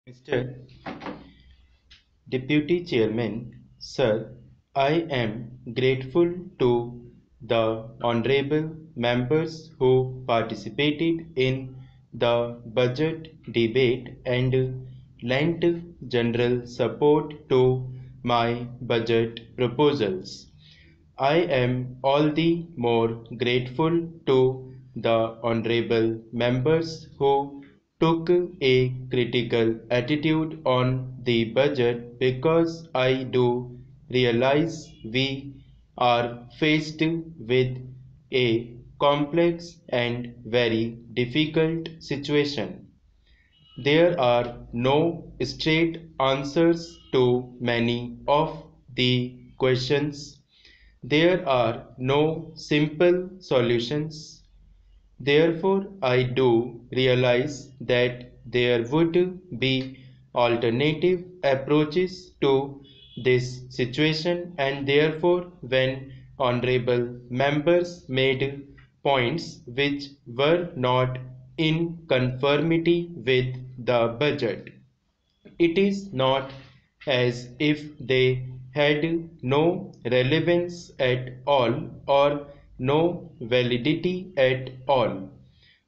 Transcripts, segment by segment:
Mr. Deputy Chairman, Sir, I am grateful to the honorable members who participated in the budget debate and lent general support to my budget proposals. I am all the more grateful to the honorable members who took a critical attitude on the budget because I do realize we are faced with a complex and very difficult situation. There are no straight answers to many of the questions. There are no simple solutions. Therefore, I do realize that there would be alternative approaches to this situation, and therefore, when honorable members made points which were not in conformity with the budget, it is not as if they had no relevance at all or no validity at all.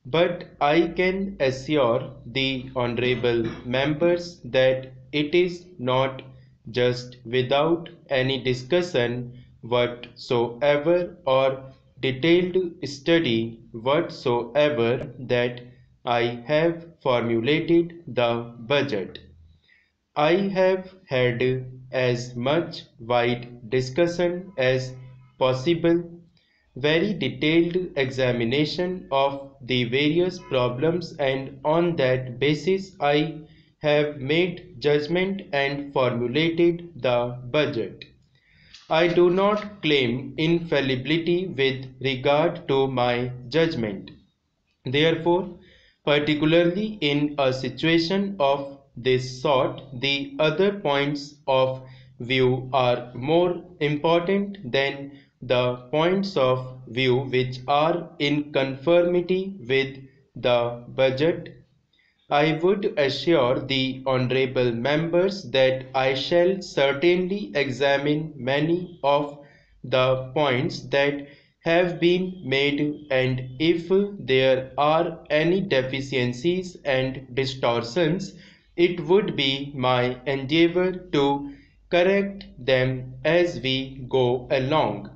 But I can assure the honorable members that it is not just without any discussion whatsoever or detailed study whatsoever that I have formulated the budget. I have had as much wide discussion as possible, very detailed examination of the various problems, and on that basis I have made judgment and formulated the budget. I do not claim infallibility with regard to my judgment. Therefore, particularly in a situation of this sort, the other points of view are more important than the points of view which are in conformity with the budget. I would assure the honorable members that I shall certainly examine many of the points that have been made, and if there are any deficiencies and distortions, it would be my endeavor to correct them as we go along.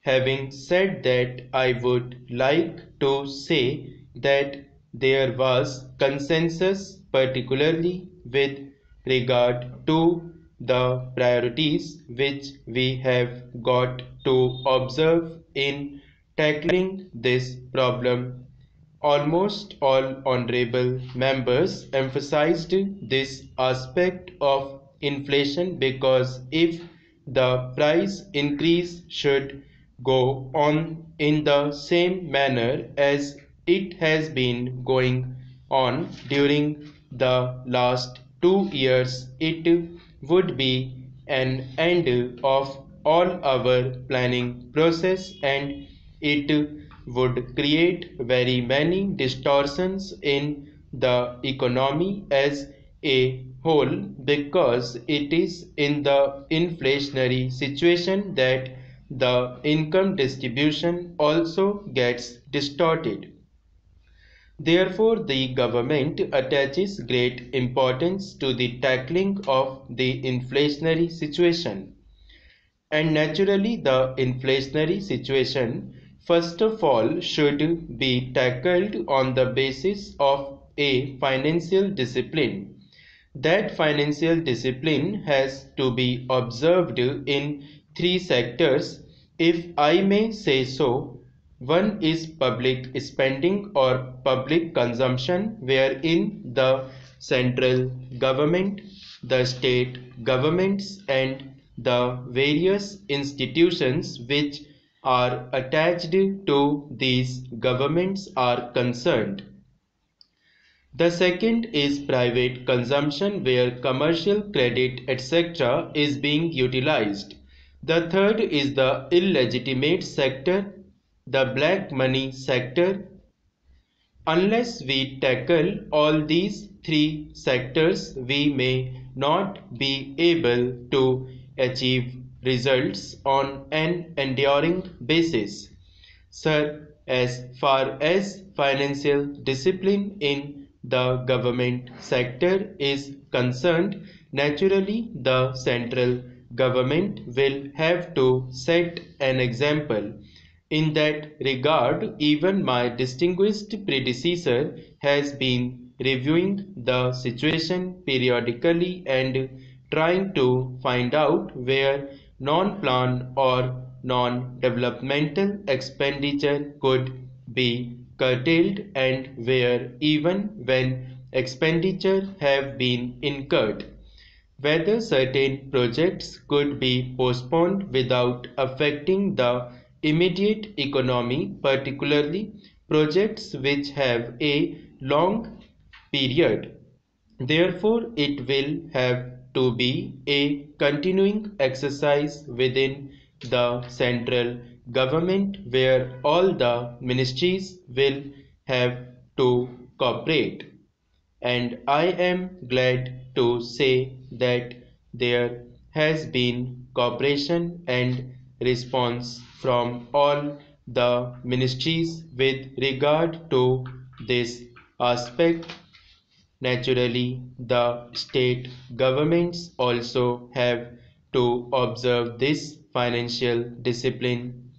Having said that, I would like to say that there was consensus, particularly with regard to the priorities which we have got to observe in tackling this problem. Almost all honorable members emphasized this aspect of inflation because if the price increase should go on in the same manner as it has been going on during the last 2 years, it would be an end of all our planning process, and it would create very many distortions in the economy as a whole, because it is in the inflationary situation that the income distribution also gets distorted. Therefore, the government attaches great importance to the tackling of the inflationary situation. And naturally, the inflationary situation, first of all, should be tackled on the basis of a financial discipline. That financial discipline has to be observed in three sectors, if I may say so. One is public spending or public consumption, wherein the central government, the state governments, and the various institutions which are attached to these governments are concerned. The second is private consumption, where commercial credit etc. is being utilized. The third is the illegitimate sector, the black money sector, Unless we tackle all these three sectors, we may not be able to achieve results on an enduring basis. Sir, as far as financial discipline in the government sector is concerned, naturally the central government will have to set an example. In that regard, even my distinguished predecessor has been reviewing the situation periodically and trying to find out where non-plan or non-developmental expenditure could be curtailed and where even when expenditure have been incurred, whether certain projects could be postponed without affecting the immediate economy, particularly projects which have a long period. Therefore, it will have to be a continuing exercise within the central government where all the ministries will have to cooperate. And I am glad to say that there has been cooperation and response from all the ministries with regard to this aspect. Naturally, the state governments also have to observe this financial discipline.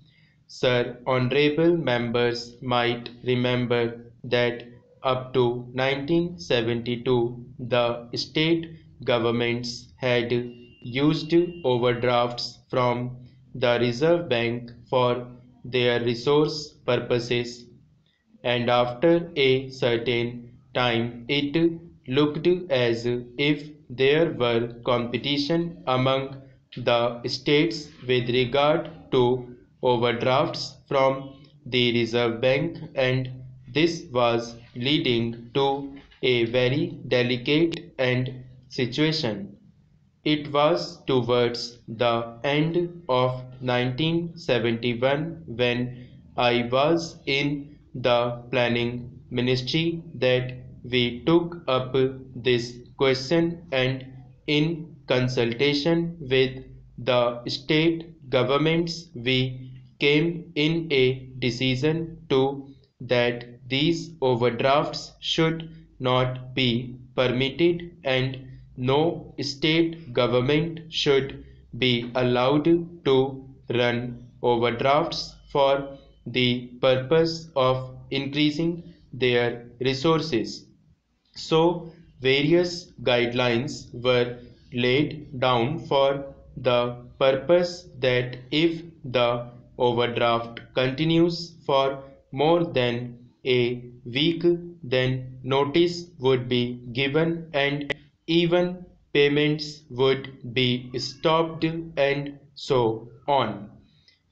Sir, honorable members might remember that up to 1972, the state governments had used overdrafts from the Reserve Bank for their resource purposes, and after a certain time it looked as if there were competition among the states with regard to overdrafts from the Reserve Bank, and this was leading to a very delicate and situation. It was towards the end of 1971 when I was in the planning ministry that we took up this question, and in consultation with the state governments we came in a decision to that these overdrafts should not be permitted and no state government should be allowed to run overdrafts for the purpose of increasing their resources. So, various guidelines were laid down for the purpose that if the overdraft continues for more than a week, then notice would be given and even payments would be stopped and so on.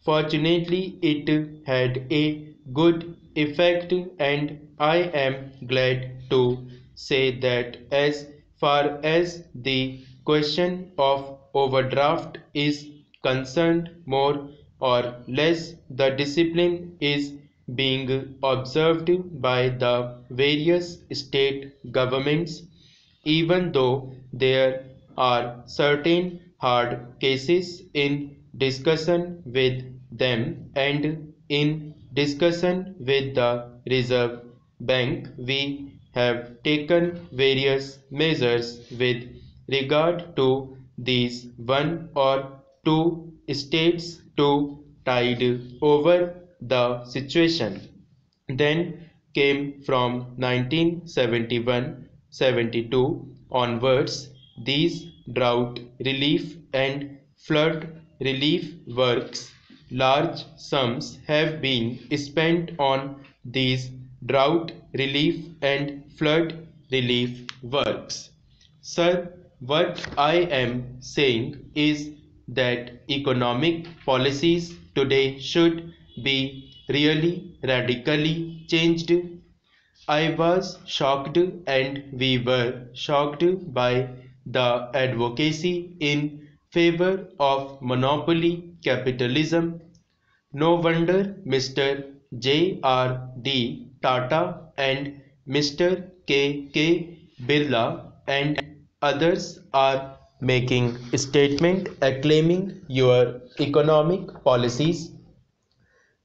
Fortunately, it had a good effect, and I am glad to say that as far as the question of overdraft is concerned, more or less the discipline is being observed by the various state governments, even though there are certain hard cases in discussion with them and in discussion with the Reserve Bank, we have taken various measures with regard to these one or two states to tide over the situation. Then came from 1971-72 onwards these drought relief and flood relief works. Large sums have been spent on these drought relief and flood relief works. Sir, what I am saying is that economic policies today should be really radically changed. I was shocked and we were shocked by the advocacy in favor of monopoly capitalism. No wonder Mr. J.R.D. Tata and Mr. K. Birla and others are making statement acclaiming your economic policies.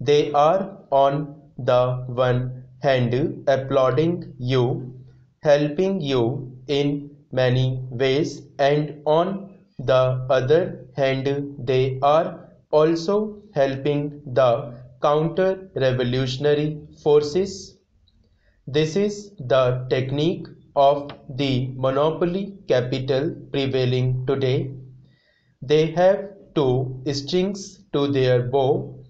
They are on the one hand applauding you, helping you in many ways, and on the other hand they are also helping the counter-revolutionary forces. This is the technique of the monopoly capital prevailing today. They have two strings to their bow.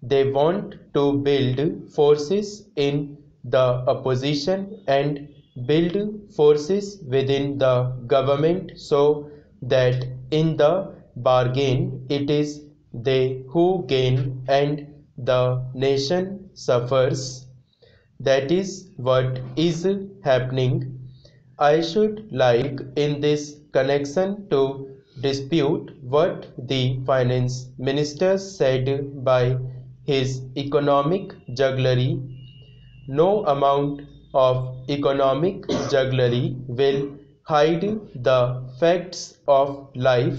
They want to build forces in the opposition and build forces within the government so that in the bargain it is they who gain and the nation suffers. That is what is happening. I should like in this connection to dispute what the finance minister said by his economic jugglery. No amount of economic jugglery will hide the facts of life.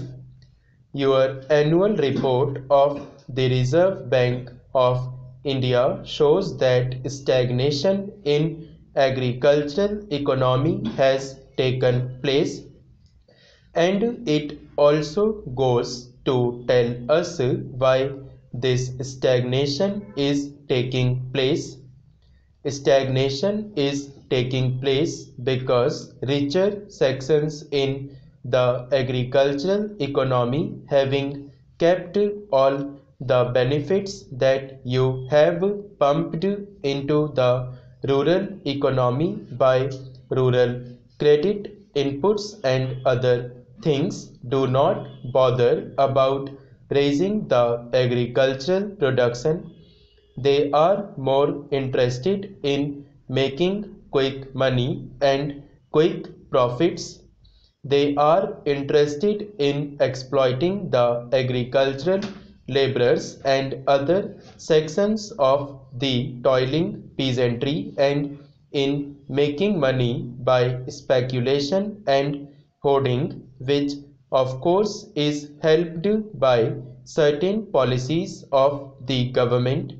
Your annual report of the Reserve Bank of India shows that stagnation in agricultural economy has taken place, and it also goes to tell us why this stagnation is taking place. Stagnation is taking place because richer sections in the agricultural economy, having kept all the benefits that you have pumped into the rural economy by rural credit inputs and other things, do not bother about raising the agricultural production. They are more interested in making quick money and quick profits. They are interested in exploiting the agricultural laborers and other sections of the toiling peasantry and in making money by speculation and hoarding, which of course is helped by certain policies of the government.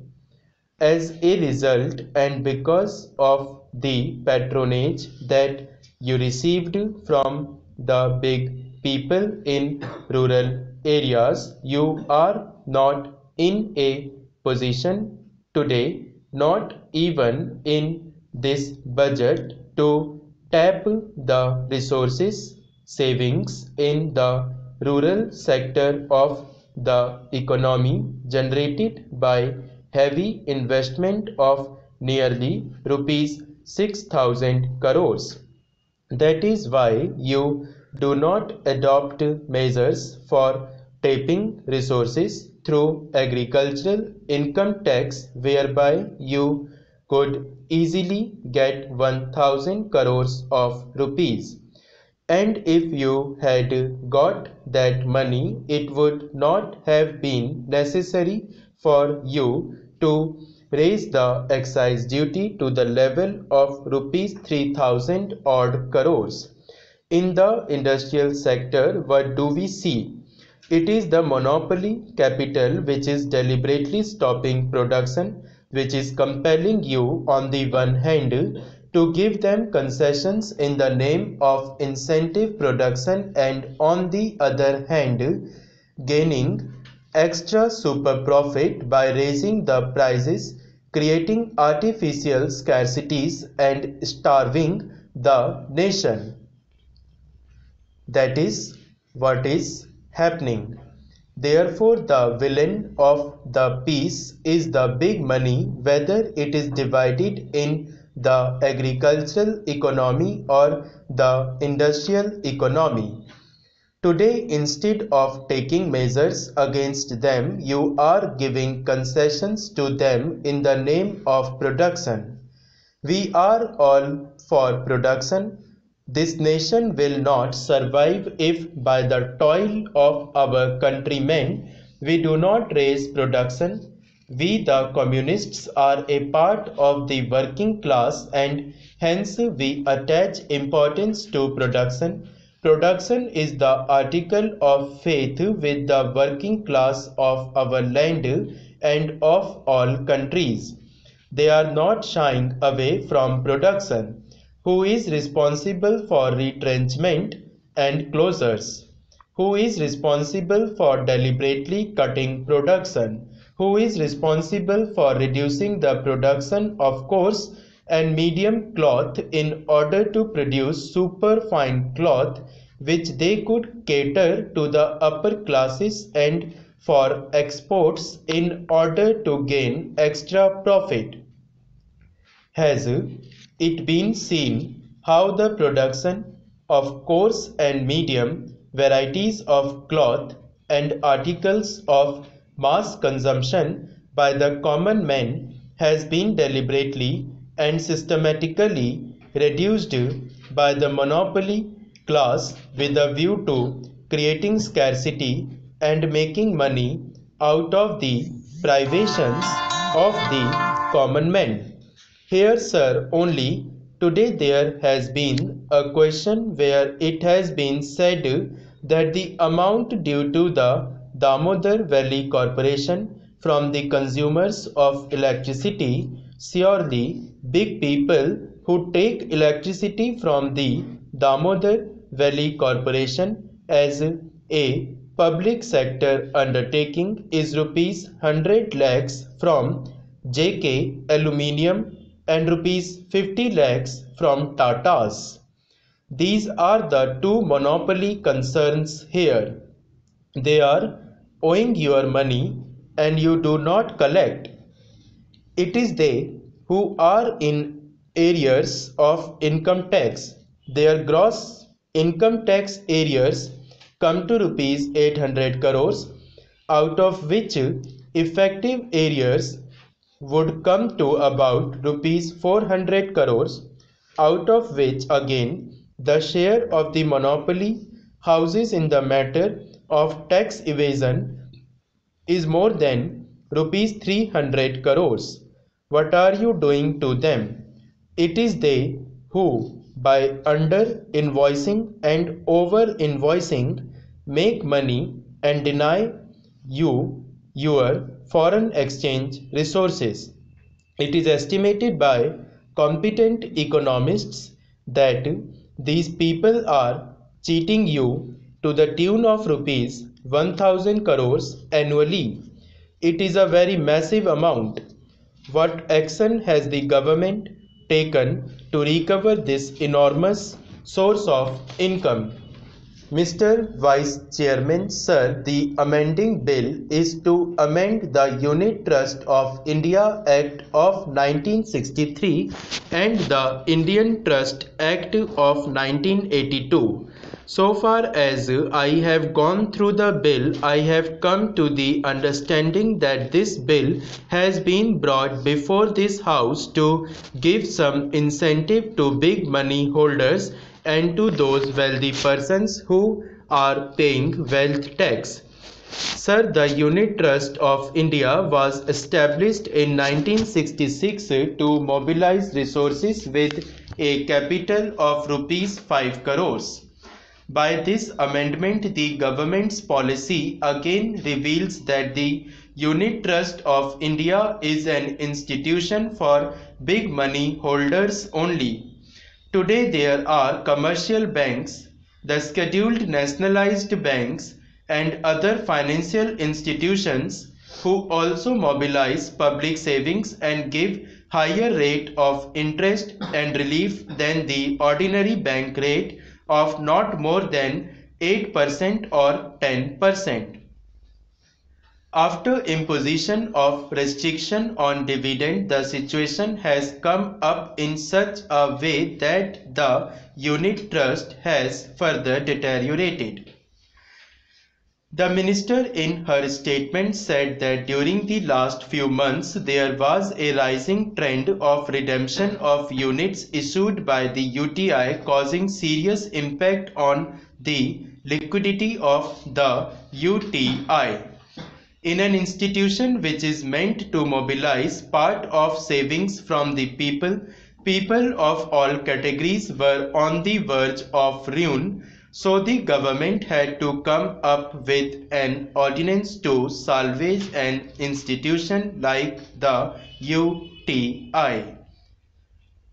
As a result, and because of the patronage that you received from the big people in rural areas, you are not in a position today, not even in this budget, to tap the resources savings in the rural sector of the economy generated by heavy investment of nearly rupees 6,000 crores. That is why you do not adopt measures for tapping resources through agricultural income tax, whereby you could easily get 1,000 crores of rupees. And if you had got that money, it would not have been necessary for you to raise the excise duty to the level of rupees 3,000 odd crores. In the industrial sector, what do we see? It is the monopoly capital which is deliberately stopping production, which is compelling you on the one hand to give them concessions in the name of incentive production, and on the other hand gaining extra super profit by raising the prices, creating artificial scarcities and starving the nation. That is what is happening. Therefore, the villain of the piece is the big money, whether it is divided in the agricultural economy or the industrial economy. Today, instead of taking measures against them, you are giving concessions to them in the name of production. We are all for production. This nation will not survive if by the toil of our countrymen we do not raise production. We the communists are a part of the working class and hence we attach importance to production. Production is the article of faith with the working class of our land and of all countries. They are not shying away from production. Who is responsible for retrenchment and closures? Who is responsible for deliberately cutting production? Who is responsible for reducing the production of coarse and medium cloth in order to produce superfine cloth which they could cater to the upper classes and for exports in order to gain extra profit? Has it been seen how the production of coarse and medium varieties of cloth and articles of mass consumption by the common man has been deliberately and systematically reduced by the monopoly class with a view to creating scarcity and making money out of the privations of the common man? Here, sir, only today there has been a question where it has been said that the amount due to the Damodar Valley Corporation from the consumers of electricity, surely big people who take electricity from the Damodar Valley Corporation as a public sector undertaking is rupees 100 lakhs from JK Aluminium and rupees 50 lakhs from Tatas. These are the two monopoly concerns here. They are owing your money and you do not collect. It is they who are in arrears of income tax. Their gross income tax arrears come to rupees 800 crores, out of which effective arrears would come to about rupees 400 crores, out of which again the share of the monopoly houses in the matter of tax evasion is more than rupees 300 crores. What are you doing to them? It is they who, by under invoicing and over invoicing, make money and deny you your foreign exchange resources. It is estimated by competent economists that these people are cheating you to the tune of rupees 1000 crores annually. It is a very massive amount. What action has the government taken to recover this enormous source of income? Mr. Vice Chairman, sir, the amending bill is to amend the Unit Trust of India Act of 1963 and the Indian Trust Act of 1982. So far as I have gone through the bill, I have come to the understanding that this bill has been brought before this House to give some incentive to big money holders and to those wealthy persons who are paying wealth tax. Sir, the Unit Trust of India was established in 1966 to mobilize resources with a capital of rupees 5 crores. By this amendment, the government's policy again reveals that the Unit Trust of India is an institution for big money holders only. Today there are commercial banks, the scheduled nationalized banks and other financial institutions who also mobilize public savings and give higher rate of interest and relief than the ordinary bank rate of not more than 8% or 10%. After imposition of restriction on dividend, the situation has come up in such a way that the unit trust has further deteriorated. The minister in her statement said that during the last few months there was a rising trend of redemption of units issued by the UTI causing serious impact on the liquidity of the UTI. In an institution which is meant to mobilize part of savings from the people, people of all categories were on the verge of ruin, so the government had to come up with an ordinance to salvage an institution like the UTI.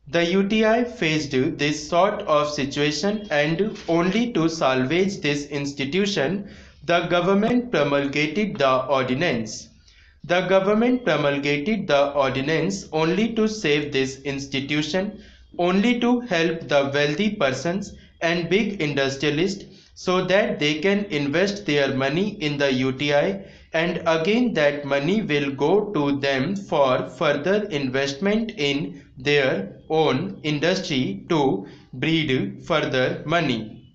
The UTI faced this sort of situation, and only to salvage this institution, the government promulgated the ordinance. The government promulgated the ordinance only to save this institution, only to help the wealthy persons and big industrialists so that they can invest their money in the UTI, and again that money will go to them for further investment in their own industry to breed further money.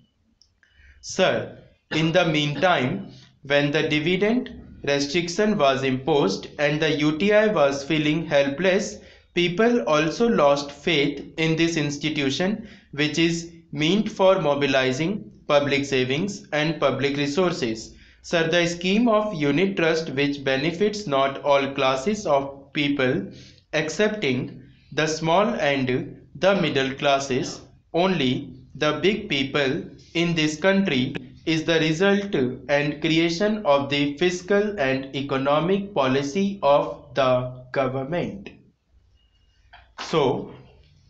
Sir, in the meantime, when the dividend restriction was imposed and the UTI was feeling helpless, people also lost faith in this institution, which is meant for mobilizing public savings and public resources. Sir, the scheme of unit trust, which benefits not all classes of people excepting the small and the middle classes, only the big people in this country, is the result and creation of the fiscal and economic policy of the government. So,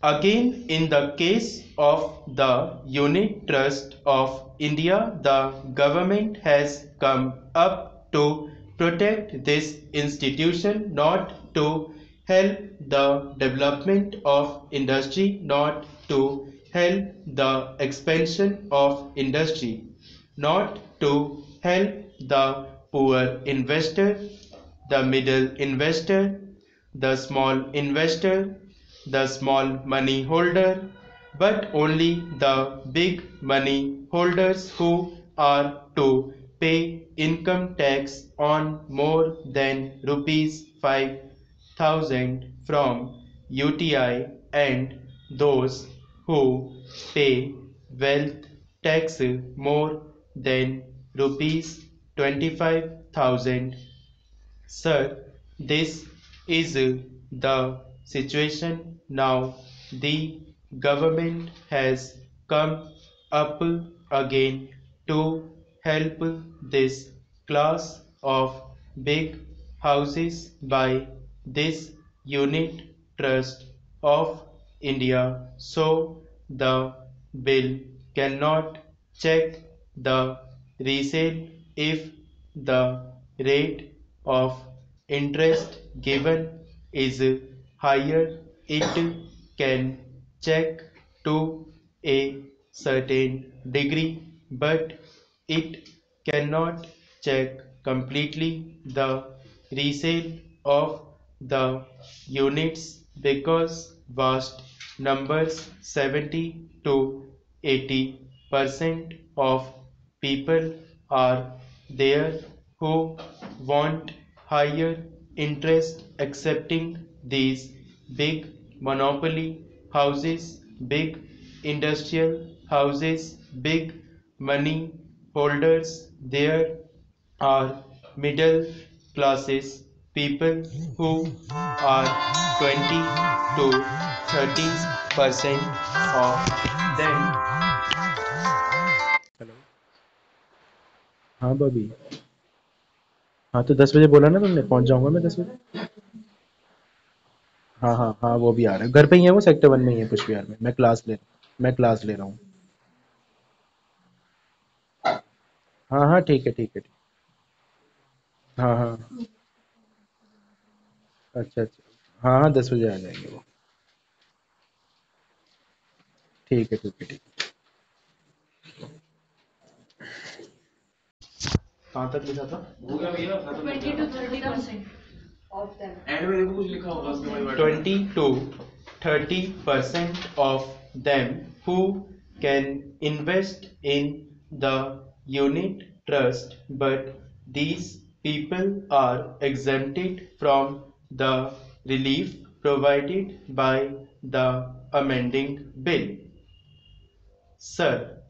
again, in the case of the Unit Trust of India, the government has come up to protect this institution, not to help the development of industry, not to help the expansion of industry, not to help the poor investor, the middle investor, the small investor, the small money holder, but only the big money holders who are to pay income tax on more than rupees 5,000 from UTI, and those who pay wealth tax more than rupees 25,000. Sir, this is the situation now. The government has come up again to help this class of big houses by this unit trust of India, so the bill cannot check the resale if the rate of interest given is higher. It can check to a certain degree, but it cannot check completely the resale of the units, because vast numbers, 70 to 80% of people are there who want higher interest, accepting these big monopoly houses, big industrial houses, big money holders. There are middle classes people who are 20 to 30% of them. Hello. हाँ बॉबी। हाँ तो 10 बजे बोला ना तुमने, पहुंच जाऊंगा मैं 10 बजे। हाँ हाँ हाँ, वो भी आ रहा है, घर पे ही है वो, सेक्टर 1 में ही है पुष्प विहार में। मैं क्लास ले रहा हूँ। हाँ हाँ ठीक है ठीक है ठीक। हाँ हाँ। अच्छा अच्छा। हाँ हाँ 10 बजे आ जाएंगे वो। ठीक है ठीक है ठीक। कहाँ तक लिखा था? 20 to 30% of them who can invest in the unit trust, but these people are exempted from the relief provided by the amending bill. Sir,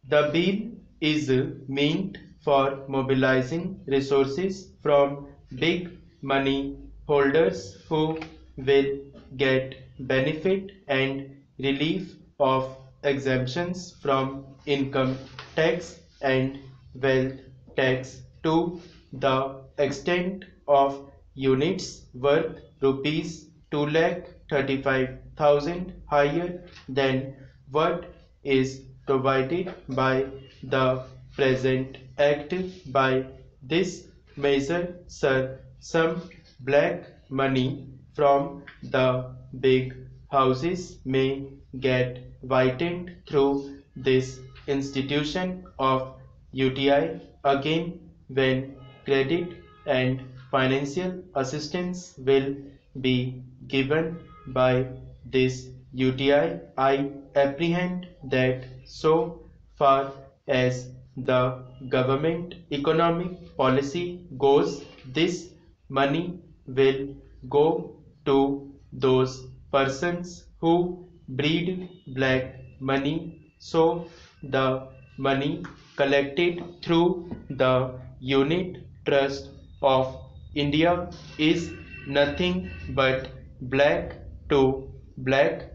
the bill is meant for mobilizing resources from big money holders who will get benefit and relief of exemptions from income tax and wealth tax to the extent of units worth rupees 2,35,000 higher than what is provided by the present act. By this measure, sir, some black money from the big houses may get whitened through this institution of UTI again when credit and financial assistance will be given by this UTI. I apprehend that so far as the government economic policy goes, this money will go to those persons who breed black money. So the money collected through the unit trust of India is nothing but black to black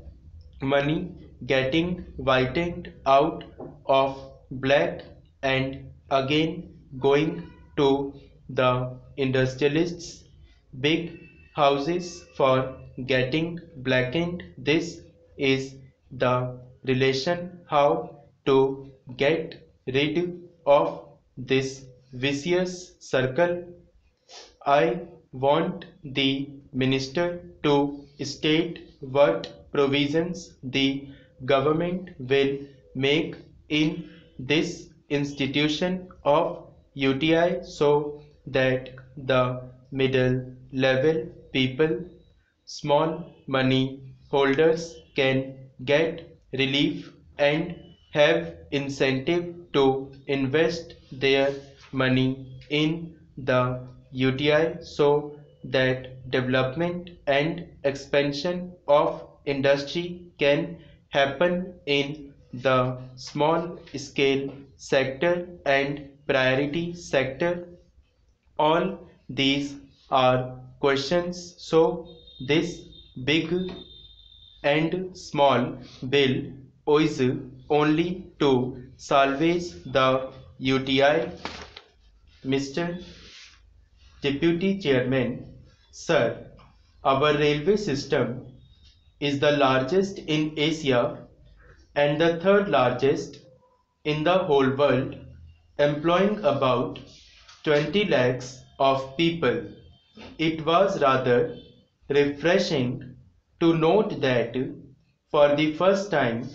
money getting whitened out of black and again going to the industrialists' big houses for getting blackened. This is the relation how to get rid of this vicious circle. I want the Minister to state what provisions the government will make in this institution of UTI so that the middle level people, small money holders can get relief and have incentive to invest their money in the UTI so that development and expansion of industry can happen in the small scale sector and priority sector. All these are questions, so this big and small bill is only to salvage the UTI. Mr. Deputy Chairman, Sir, our railway system is the largest in Asia and the third largest in the whole world, employing about 20 lakhs of people. It was rather refreshing to note that for the first time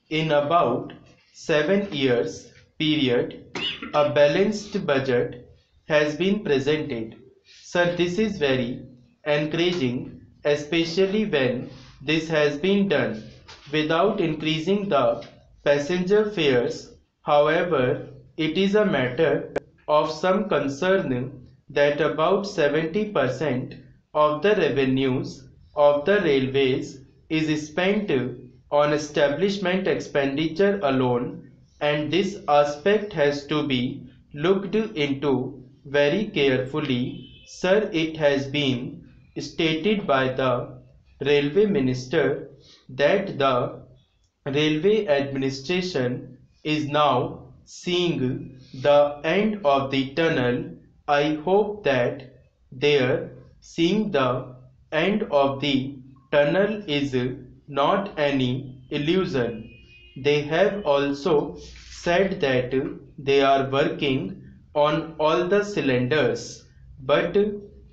in about 7 years period, a balanced budget has been presented. Sir, this is very encouraging, especially when this has been done without increasing the passenger fares. However, it is a matter of some concern that about 70% of the revenues of the railways is spent on establishment expenditure alone, and this aspect has to be looked into very carefully. Sir, it has been stated by the railway minister that the railway administration is now seeing the end of the tunnel. I hope that their seeing the end of the tunnel is not any illusion. They have also said that they are working on all the cylinders, but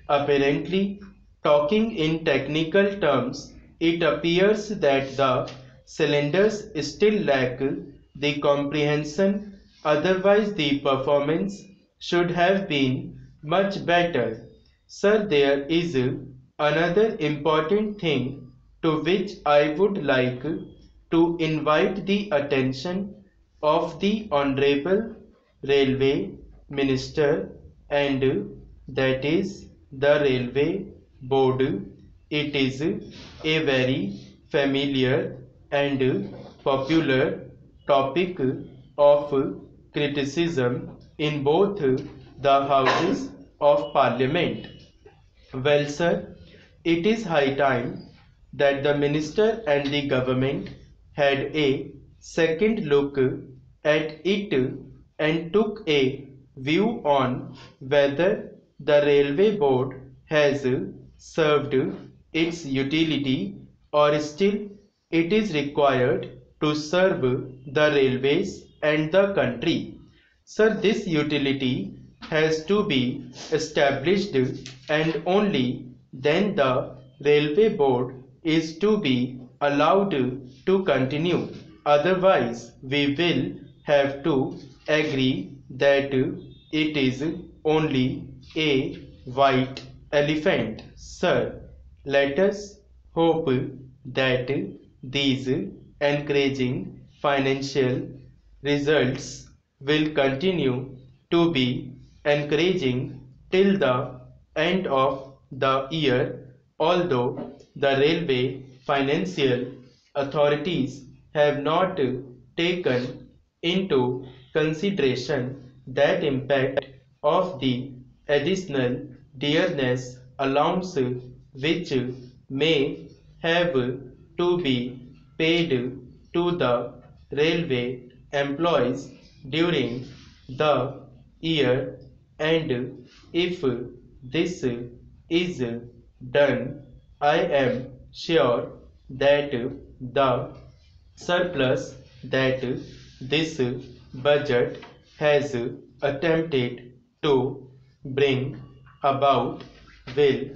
apparently, talking in technical terms, it appears that the cylinders still lack the comprehension, otherwise the performance should have been much better. Sir, there is another important thing to which I would like to invite the attention of the Honorable Railway Minister, and that is the Railway Board. It is a very familiar and popular topic of criticism in both the houses of parliament. Well, sir, it is high time that the minister and the government had a second look at it and took a view on whether the railway board has served its utility or still it is required to serve the railways and the country. Sir, this utility has to be established and only then the railway board is to be allowed to continue. Otherwise, we will have to agree that it is only a white elephant. Sir, let us hope that these encouraging financial results will continue to be encouraging till the end of the year, although the railway financial authorities have not taken into consideration that impact of the additional dearness allowance which may have to be paid to the railway employees during the year, and if this is done, I am sure that the surplus that this budget has attempted to bring about will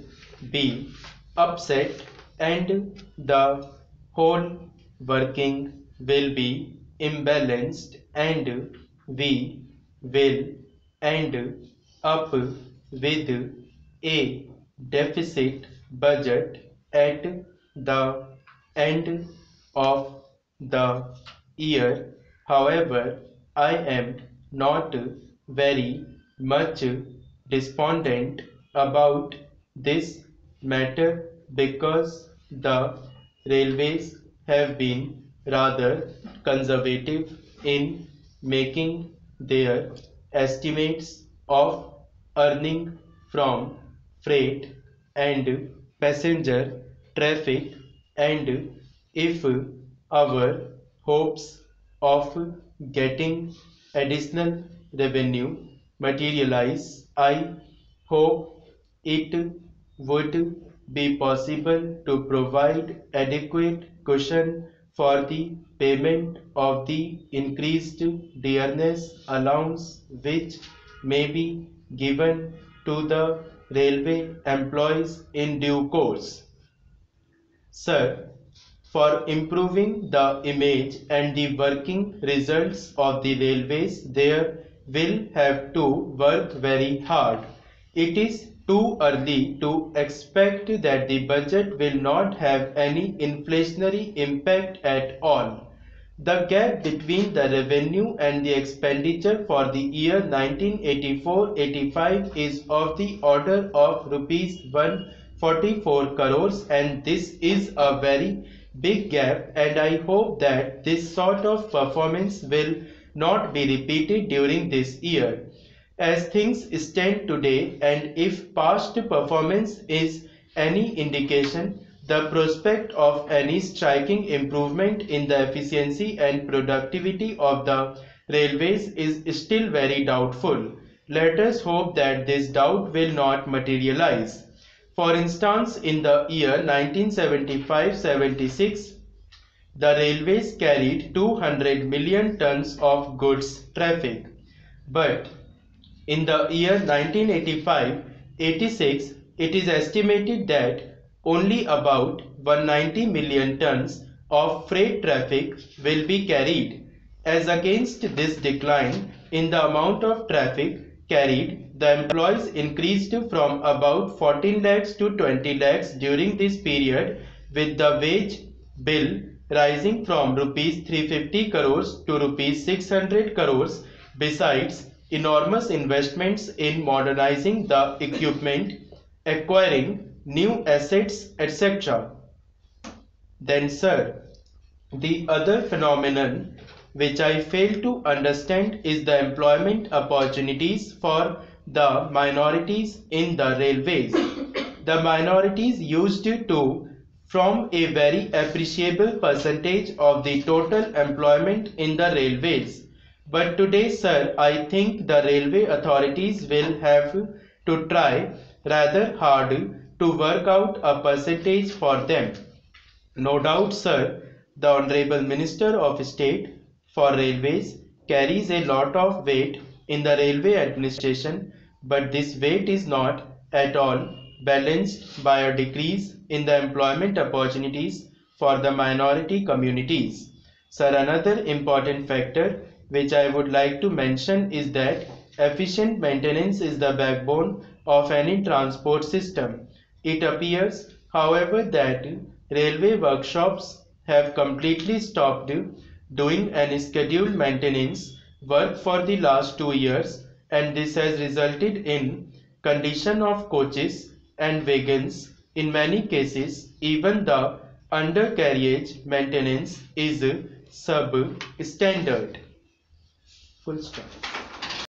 be upset and the whole working will be imbalanced and we will end up with a deficit budget at the end of the year. However, I am not very much despondent about this matter because the railways have been rather conservative in making their estimates of earning from freight and passenger traffic, and if our hopes of getting additional revenue materialize, I hope it would be possible to provide adequate cushion for the payment of the increased dearness allowance which may be given to the railway employees in due course. Sir, for improving the image and the working results of the railways, there will have to work very hard. It is too early to expect that the budget will not have any inflationary impact at all. The gap between the revenue and the expenditure for the year 1984-85 is of the order of rupees 144 crores, and this is a very big gap, and I hope that this sort of performance will not be repeated during this year. As things stand today, and if past performance is any indication, the prospect of any striking improvement in the efficiency and productivity of the railways is still very doubtful. Let us hope that this doubt will not materialize. For instance, in the year 1975-76, the railways carried 200 million tons of goods traffic, but in the year 1985-86, it is estimated that only about 190 million tons of freight traffic will be carried. As against this decline in the amount of traffic carried, the employees increased from about 14 lakhs to 20 lakhs during this period, with the wage bill rising from rupees 350 crores to rupees 600 crores. Besides, enormous investments in modernizing the equipment, acquiring new assets, etc. Then, sir, the other phenomenon which I fail to understand is the employment opportunities for the minorities in the railways. the minorities used to form a very appreciable percentage of the total employment in the railways. But today, sir, I think the railway authorities will have to try rather hard to work out a percentage for them. No doubt, sir, the Honorable Minister of State for Railways carries a lot of weight in the railway administration, but this weight is not at all balanced by a decrease in the employment opportunities for the minority communities. Sir, another important factor which I would like to mention is that efficient maintenance is the backbone of any transport system. It appears, however, that railway workshops have completely stopped doing any scheduled maintenance work for the last 2 years, and this has resulted in condition of coaches and wagons. In many cases, even the undercarriage maintenance is substandard. Full stop.